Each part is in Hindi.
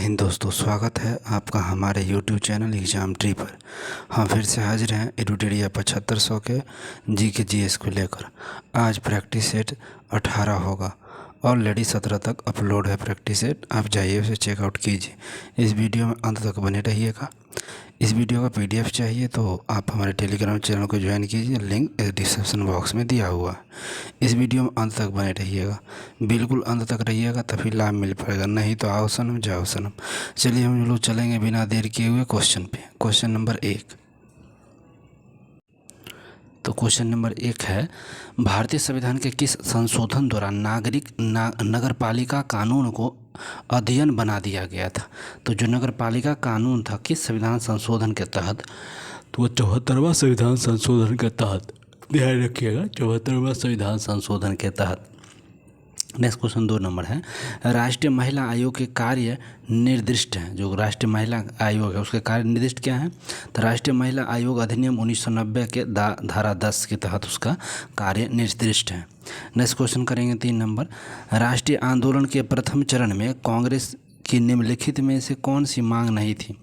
हिंद दोस्तों, स्वागत है आपका हमारे YouTube चैनल एग्ज़ाम ट्री पर। हम फिर से हाजिर हैं एडुटेरिया 7500 के GK/GS को लेकर। आज प्रैक्टिस सेट 18 होगा। ऑलरेडी 17 तक अपलोड है प्रैक्टिस सेट, आप जाइए उसे चेकआउट कीजिए। इस वीडियो में अंत तक बने रहिएगा। इस वीडियो का PDF चाहिए तो आप हमारे टेलीग्राम चैनल को ज्वाइन कीजिए, लिंक डिस्क्रिप्शन बॉक्स में दिया हुआ है। इस वीडियो में अंत तक बने रहिएगा, बिल्कुल अंत तक रहिएगा तभी लाभ मिल पाएगा, नहीं तो आओ सनम जाओ सनम। चलिए हम लोग चलेंगे बिना देर किए हुए क्वेश्चन पे। Question number 1। तो क्वेश्चन नंबर 1 है, भारतीय संविधान के किस संशोधन द्वारा नगरपालिका कानून को अध्ययन बना दिया गया था? तो जो नगरपालिका कानून था किस संविधान संशोधन के तहत? तो वो 74वां संविधान संशोधन के तहत, ध्यान रखिएगा, 74वां संविधान संशोधन के तहत। नेक्स्ट क्वेश्चन 2 नंबर है, राष्ट्रीय महिला आयोग के कार्य निर्दिष्ट हैं। जो राष्ट्रीय महिला आयोग है उसके कार्य निर्दिष्ट क्या है? तो राष्ट्रीय महिला आयोग अधिनियम 1990 के धारा 10 के तहत उसका कार्य निर्दिष्ट है। नेक्स्ट क्वेश्चन करेंगे 3 नंबर, राष्ट्रीय आंदोलन के प्रथम चरण में कांग्रेस की निम्नलिखित में से कौन सी मांग नहीं थी?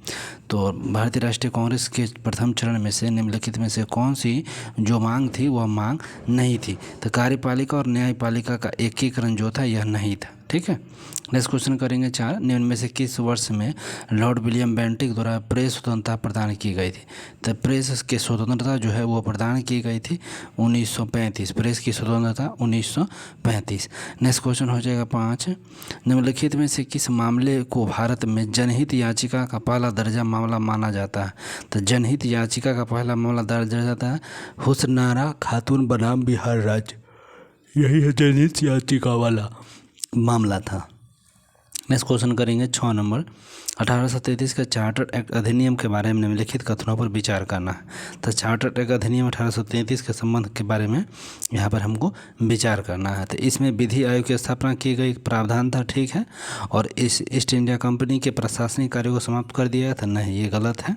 तो भारतीय राष्ट्रीय कांग्रेस के प्रथम चरण में से निम्नलिखित में से कौन सी जो मांग थी वह मांग नहीं थी? तो कार्यपालिका और न्यायपालिका का एकीकरण जो था यह नहीं था। ठीक है। नेक्स्ट क्वेश्चन करेंगे 4, निम्न में से किस वर्ष में लॉर्ड विलियम बेंटिक द्वारा प्रेस स्वतंत्रता प्रदान की गई थी? तो प्रेस की स्वतंत्रता जो है वो प्रदान की गई थी 1935। प्रेस की स्वतंत्रता 1935। नेक्स्ट क्वेश्चन हो जाएगा 5, निम्नलिखित में से किस मामले को भारत में जनहित याचिका का पहला दर्जा मामला माना जाता है? तो जनहित याचिका का पहला मामला दर्ज जाता है हुस्नारा खातून बनाम बिहार राज्य, यही है जनहित याचिका वाला मामला था। नेक्स्ट क्वेश्चन करेंगे 6 नंबर, 1833 का चार्टर एक्ट अधिनियम के बारे में निम्नलिखित कथनों पर विचार करना है। तो चार्टर एक्ट अधिनियम 1833 के संबंध के बारे में यहाँ पर हमको विचार करना है। तो इसमें विधि आयोग की स्थापना की गई प्रावधान था, ठीक है, और इस ईस्ट इंडिया कंपनी के प्रशासनिक कार्यों को समाप्त कर दिया था, नहीं ये गलत है।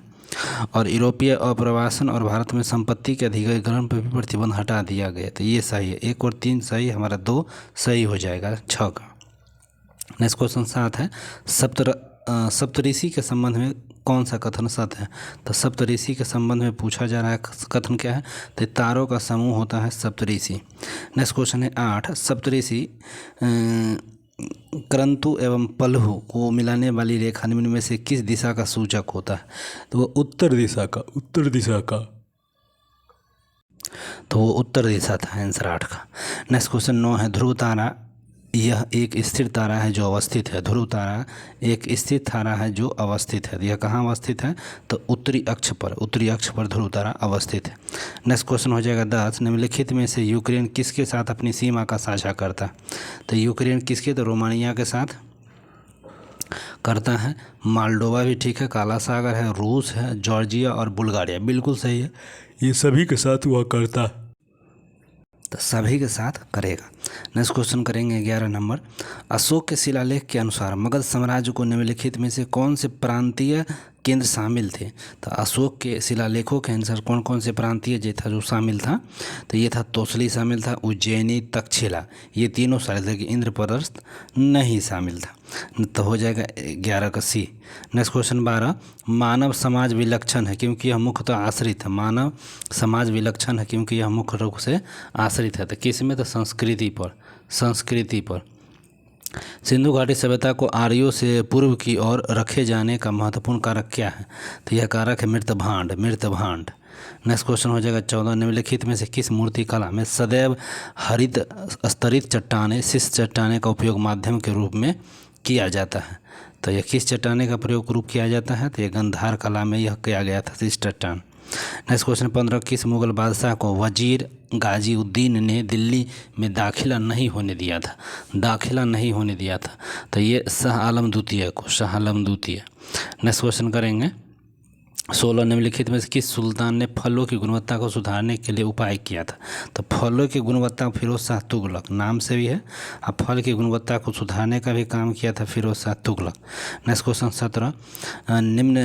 और यूरोपीय अप्रवासन और भारत में संपत्ति के अधिग्रहण पर भी प्रतिबंध हटा दिया गया, तो ये सही है। 1 और 3 सही, हमारा 2 सही हो जाएगा 6 का। नेक्स्ट क्वेश्चन 7 है, सप्तऋषि के संबंध में कौन सा कथन सत्य है? तो सप्तऋषि के संबंध में पूछा जा रहा है कथन क्या है? तो तारों का समूह होता है सप्तऋषि। नेक्स्ट क्वेश्चन है 8, सप्तऋषि क्रंतु एवं पल्हु को मिलाने वाली रेखा निम्न में से किस दिशा का सूचक होता है? तो वो उत्तर दिशा का तो वो उत्तर दिशा था, आंसर 8 का। नेक्स्ट क्वेश्चन 9 है, ध्रुव तारा यह एक स्थिर तारा है जो अवस्थित है। ध्रुव तारा एक स्थिर तारा है जो अवस्थित है। यह कहाँ अवस्थित है? तो उत्तरी अक्ष पर ध्रुव तारा अवस्थित है। नेक्स्ट क्वेश्चन हो जाएगा 10, निम्नलिखित में से यूक्रेन किसके साथ अपनी सीमा का साझा करता है? तो यूक्रेन किसके? तो रोमानिया के साथ करता है। मालडोवा भी ठीक है, काला सागर है, रूस है, जॉर्जिया और बुल्गारिया बिल्कुल सही है, ये सभी के साथ हुआ करता है, तो सभी के साथ करेगा। नेक्स्ट क्वेश्चन करेंगे 11 नंबर, अशोक के शिलालेख के अनुसार मगध साम्राज्य को निम्नलिखित में से कौन से प्रांतीय केंद्र शामिल थे? तो अशोक के शिलालेखों के अनुसार कौन कौन से प्रांतीय जो था शामिल था? तो ये था तोसली शामिल था, उज्जैनी, तक्षशिला, ये तीनों शामिल थे, इंद्रप्रस्थ नहीं शामिल था। तो हो जाएगा 11 का सी। नेक्स्ट क्वेश्चन 12, मानव समाज विलक्षण है क्योंकि यह मुख्यतः आश्रित है। मानव समाज विलक्षण है क्योंकि यह मुख्य रूप से आश्रित है। तो किस में? तो संस्कृति पर। सिंधु घाटी सभ्यता को आर्यों से पूर्व की ओर रखे जाने का महत्वपूर्ण कारक क्या है? तो यह कारक है मृत भांड। नेक्स्ट क्वेश्चन हो जाएगा 14, निम्नलिखित में से किस मूर्ति कला में सदैव हरित स्तरित चट्टानें शिष्ट चट्टानें का उपयोग माध्यम के रूप में किया जाता है? तो यह किस चट्टाने का प्रयोग रूप किया जाता है? तो यह गंधार कला में यह किया गया था, शिष्ट चट्टान। नेक्स्ट क्वेश्चन 15, किस मुगल बादशाह को वजीर गाजी उद्दीन ने दिल्ली में दाखिला नहीं होने दिया था? तो ये शाह आलम द्वितीय। नेक्स्ट क्वेश्चन करेंगे 16, निम्नलिखित में से किस सुल्तान ने फलों की गुणवत्ता को सुधारने के लिए उपाय किया था? तो फलों की गुणवत्ता फिरोज शाह तुगलक, नाम से भी है, अब फल की गुणवत्ता को सुधारने का भी काम किया था फिरोज शाह तुगलक। नेक्स्ट क्वेश्चन 17, निम्न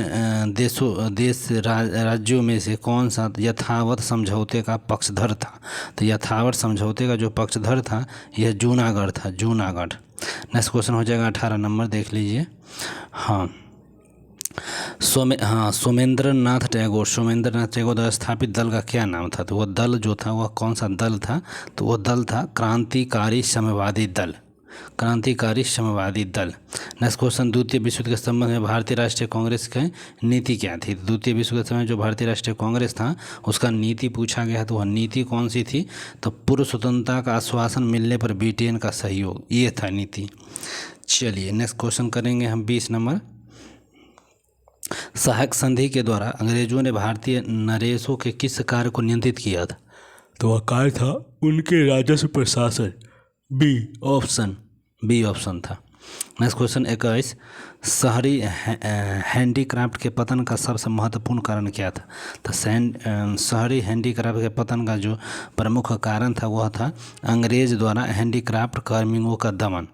राज्यों में से कौन सा यथावत समझौते का पक्षधर था? तो यथावत समझौते का जो पक्षधर था यह जूनागढ़ था। नेक्स्ट क्वेश्चन हो जाएगा 18 नंबर, देख लीजिए। हाँ, सोमेंद्र नाथ टैगोर द्वारा स्थापित दल का क्या नाम था? तो वह दल जो था वह कौन सा दल था? तो वह दल था क्रांतिकारी साम्यवादी दल, क्रांतिकारी साम्यवादी दल। नेक्स्ट क्वेश्चन, द्वितीय विश्व युद्ध के संबंध में भारतीय राष्ट्रीय कांग्रेस की नीति क्या थी? द्वितीय विश्व युद्ध के समय जो भारतीय राष्ट्रीय कांग्रेस था उसका नीति पूछा गया है, तो वह नीति कौन सी थी? तो पूर्व स्वतंत्रता का आश्वासन मिलने पर ब्रिटेन का सहयोग, ये था नीति। चलिए नेक्स्ट क्वेश्चन करेंगे हम 20 नंबर। सहायक संधि के द्वारा अंग्रेजों ने भारतीय नरेशों के किस कार्य को नियंत्रित किया था? तो वह कार्य था उनके राजस्व प्रशासन, बी ऑप्शन था। नेक्स्ट क्वेश्चन 21, शहरी हैंडीक्राफ्ट के पतन का सबसे महत्वपूर्ण कारण क्या था? तो शहरी हैंडीक्राफ्ट के पतन का जो प्रमुख कारण था वह था अंग्रेज द्वारा हैंडीक्राफ्ट कार्मिकों का दमन।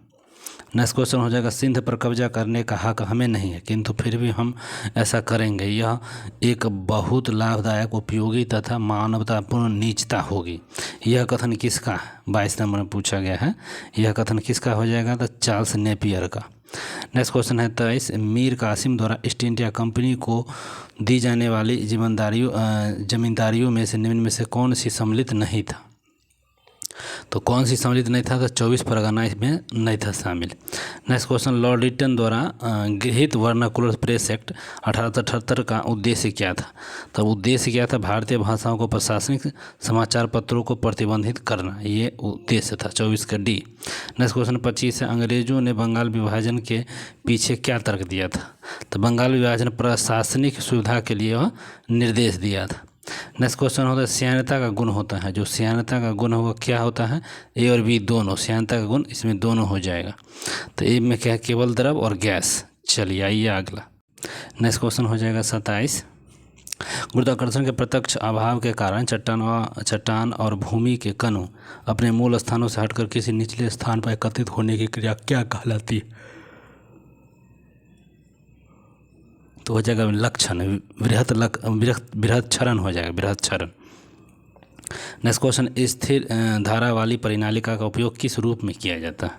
नेक्स्ट क्वेश्चन हो जाएगा, सिंध पर कब्जा करने का हक हमें नहीं है किंतु फिर भी हम ऐसा करेंगे, यह एक बहुत लाभदायक, उपयोगी तथा मानवतापूर्ण नीचता होगी। यह कथन किसका है? 22 नंबर में पूछा गया है। यह कथन किसका हो जाएगा? तो चार्ल्स नेपियर का। नेक्स्ट क्वेश्चन है 23, मीर कासिम द्वारा ईस्ट इंडिया कंपनी को दी जाने वाली जमींदारियों में से निम्न में से कौन सी सम्मिलित नहीं था? तो कौन सी सम्मिलित नहीं था? तो 24 परगना इसमें नहीं था शामिल। नेक्स्ट क्वेश्चन, लॉर्ड रिटन द्वारा गृहीत वर्नाकुलर प्रेस एक्ट 1878 का उद्देश्य क्या था? तो उद्देश्य क्या था? भारतीय भाषाओं को प्रशासनिक समाचार पत्रों को प्रतिबंधित करना, ये उद्देश्य था। 24 का डी। नेक्स्ट क्वेश्चन 25 है, अंग्रेजों ने बंगाल विभाजन के पीछे क्या तर्क दिया था? तो बंगाल विभाजन प्रशासनिक सुविधा के लिए वह निर्देश दिया था। नेक्स्ट क्वेश्चन होता है, श्यानता का गुण होता है, जो श्यानता का गुण होगा क्या होता है? ए और बी दोनों, श्यानता का गुण इसमें दोनों हो जाएगा। तो ए में क्या है? केवल द्रव और गैस। चलिए आइए अगला। नेक्स्ट क्वेश्चन हो जाएगा 27, गुरुत्वाकर्षण के प्रत्यक्ष अभाव के कारण चट्टान और भूमि के कणों अपने मूल स्थानों से हटकर किसी निचले स्थान पर एकत्रित होने की क्रिया क्या कहलाती है? तो हो जाएगा लक्षण, बृहत क्षरण हो जाएगा, बृहत क्षरण। नेक्स्ट क्वेश्चन, स्थिर धारा वाली परिनालिका का उपयोग किस रूप में किया जाता है?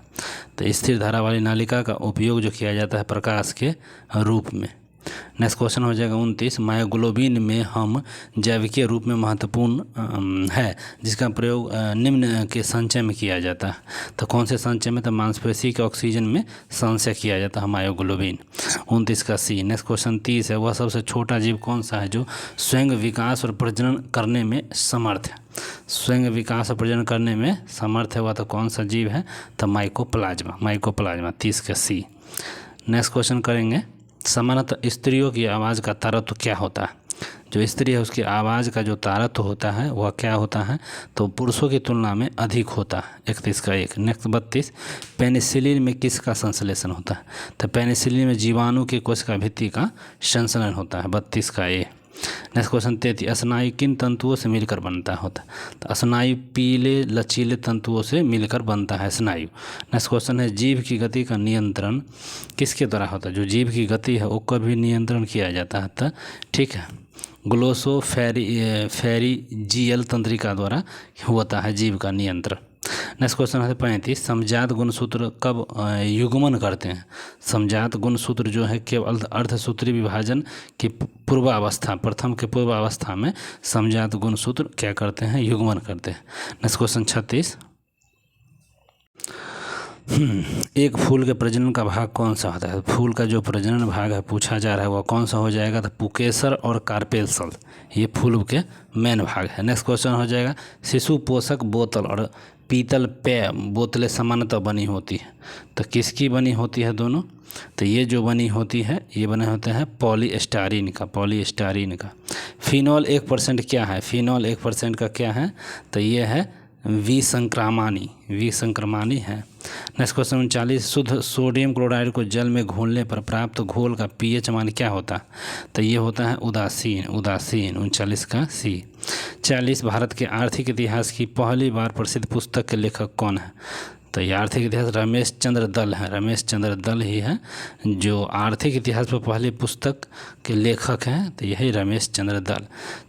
तो स्थिर धारा वाली नालिका का उपयोग जो किया जाता है प्रकाश के रूप में। नेक्स्ट क्वेश्चन हो जाएगा 29, मायोग्लोबिन में हम जैविकीय रूप में महत्वपूर्ण है जिसका प्रयोग निम्न के संचय में किया जाता है। तो कौन से संचय में? तो मांसपेशी के ऑक्सीजन में संचय किया जाता है मायोग्लोबिन। 29 का सी। नेक्स्ट क्वेश्चन 30 है, वह सबसे छोटा जीव कौन सा है जो स्वयं विकास और प्रजनन करने में समर्थ है? स्वयं विकास और प्रजनन करने में समर्थ है वह तो कौन सा जीव है? तो माइकोप्लाज्मा। 30 का सी। नेक्स्ट क्वेश्चन करेंगे, सामान्यतः स्त्रियों की आवाज़ का तारतम्य क्या होता है? जो स्त्री है उसकी आवाज़ का जो तारतम्य होता है वह क्या होता है? तो पुरुषों की तुलना में अधिक होता है। 31 का 1। नेक्स्ट 32, पेनिसिलिन में किसका संश्लेषण होता है? तो पेनिसिलिन में जीवाणु की कोशिका भित्ति का संश्लेषण होता है। 32 का ए। नेक्स्ट क्वेश्चन 33, स्नायु किन तंतुओं से मिलकर बनता होता है? तो स्नायु पीले लचीले तंतुओं से मिलकर बनता है स्नायु। नेक्स्ट क्वेश्चन है, जीभ की गति का नियंत्रण किसके द्वारा होता है? जो जीभ की गति है उसका भी नियंत्रण किया जाता है। तो ठीक है, ग्लोसोफेरिजियल तंत्रिका द्वारा होता है जीभ का नियंत्रण। नेक्स्ट क्वेश्चन है 35, समजात गुणसूत्र कब युग्मन करते हैं? समजात गुणसूत्र जो है केवल अर्धसूत्री विभाजन की पूर्वावस्था, प्रथम के पूर्वावस्था में समजात गुणसूत्र क्या करते हैं? युग्मन करते हैं। नेक्स्ट क्वेश्चन 36, एक फूल के प्रजनन का भाग कौन सा होता है? फूल का जो प्रजनन भाग है पूछा जा रहा है वह कौन सा हो जाएगा? तो पुकेसर और कार्पेल्सल, ये फूल के मेन भाग है। नेक्स्ट क्वेश्चन हो जाएगा, शिशु पोषक बोतल और पीतल पेय बोतलें सामान्यतः बनी होती है, तो किसकी बनी होती है दोनों? तो ये जो बनी होती है ये बने होते हैं पॉलीस्टारीन का। फिनॉल 1% क्या है? फिनॉल 1% का क्या है? तो ये है विसंक्रमणी है। नेक्स्ट क्वेश्चन 39, शुद्ध सोडियम क्लोराइड को जल में घोलने पर प्राप्त घोल का पीएच मान क्या होता है? तो ये होता है उदासीन। 39 का सी। 40, भारत के आर्थिक इतिहास की पहली बार प्रसिद्ध पुस्तक के लेखक कौन है? तो ये आर्थिक इतिहास रमेश चंद्र दल ही है जो आर्थिक इतिहास पर पहली पुस्तक के लेखक हैं, तो यही रमेश चंद्र दल।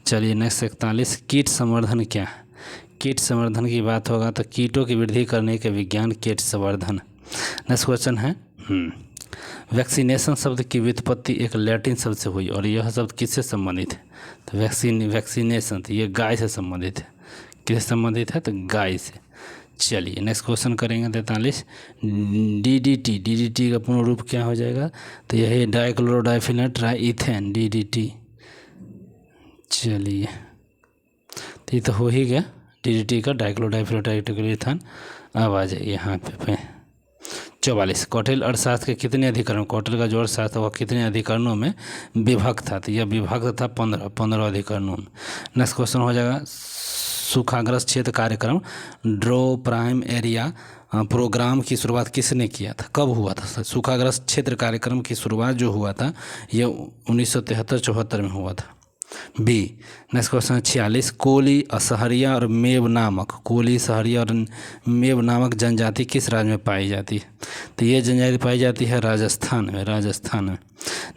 चलिए नेक्स्ट 41, कीट संवर्धन क्या है? कीट संवर्धन की बात होगा तो कीटों की वृद्धि करने के विज्ञान कीट संवर्धन। नेक्स्ट क्वेश्चन है वैक्सीनेशन शब्द की व्युत्पत्ति एक लैटिन शब्द से हुई और यह शब्द किससे संबंधित है? तो वैक्सीनेशन, तो ये गाय से संबंधित है। किससे संबंधित है? तो गाय से। चलिए नेक्स्ट क्वेश्चन करेंगे 43। डीडीटी का पूर्ण रूप क्या हो जाएगा? तो यही डाइक्लोरोडाइफिनल ट्राइथेन, डीडीटी। चलिए तो ये तो हो ही गया डीडीटी का, डाइक्लोरोडाइफिनल ट्राइथेन। अब आ जाइए यहाँ पे 44। कौटिल्य अर्थशास्त्र के कितने अधिकरण? कौटिल्य का जो अर्थशास्त्र वह कितने अधिकरणों में विभक्त था? तो यह विभक्त था 15 अधिकरणों में। नेक्स्ट क्वेश्चन हो जाएगा सूखाग्रस्त क्षेत्र कार्यक्रम ड्रो प्राइम एरिया प्रोग्राम की शुरुआत किसने किया था? कब हुआ था? सूखाग्रस्त क्षेत्र कार्यक्रम की शुरुआत जो हुआ था यह 1973-74 में हुआ था। B. Next question 46। Koli, Sahariya और मेव नामक, कोली, सहरिया और मेव नामक जनजाति किस राज्य में पाई जाती है? तो ये जनजाति पाई जाती है राजस्थान में।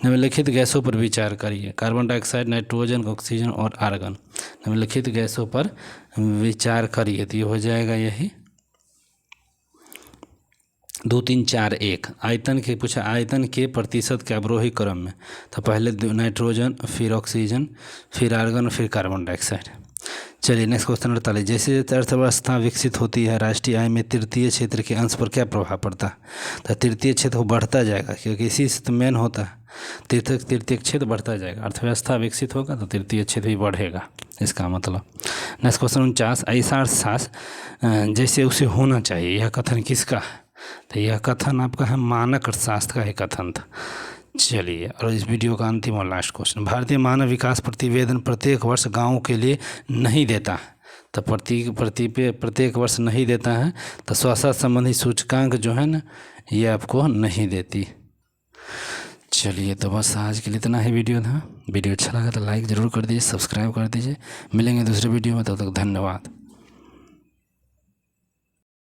निम्नलिखित गैसों पर विचार करिए। कार्बन डाइऑक्साइड, नाइट्रोजन, ऑक्सीजन और आर्गन। निम्नलिखित गैसों पर विचार करिए। तो ये हो जाएगा यही 2 3 4 1। आयतन के पूछा, आयतन के प्रतिशत के अवरोही क्रम में। तो पहले नाइट्रोजन, फिर ऑक्सीजन, फिर आर्गन, फिर कार्बन डाइऑक्साइड। चलिए नेक्स्ट क्वेश्चन 48। जैसे अर्थव्यवस्था विकसित होती है राष्ट्रीय आय में तृतीय क्षेत्र के अंश पर क्या प्रभाव पड़ता है? तो तृतीय क्षेत्र को बढ़ता जाएगा, क्योंकि इसी से तो मेन होता है। तृतीय क्षेत्र बढ़ता जाएगा, अर्थव्यवस्था विकसित होगा तो तृतीय क्षेत्र भी बढ़ेगा, इसका मतलब। Next question 49। ऐसा अर्थशास्त्र जैसे उसे होना चाहिए, यह कथन किसका है? तो यह कथन आपका है मानक अर्थशास्त्र का एक कथन था। चलिए और इस वीडियो का अंतिम और लास्ट क्वेश्चन। भारतीय मानव विकास प्रतिवेदन प्रत्येक वर्ष गाँव के लिए नहीं देता है। तो प्रत्येक वर्ष नहीं देता है। तो स्वास्थ्य संबंधी सूचकांक जो है ना ये आपको नहीं देती। चलिए तो बस आज के लिए इतना ही वीडियो था। वीडियो अच्छा लगा तो लाइक ज़रूर कर दीजिए, सब्सक्राइब कर दीजिए। मिलेंगे दूसरे वीडियो में, तब तक धन्यवाद।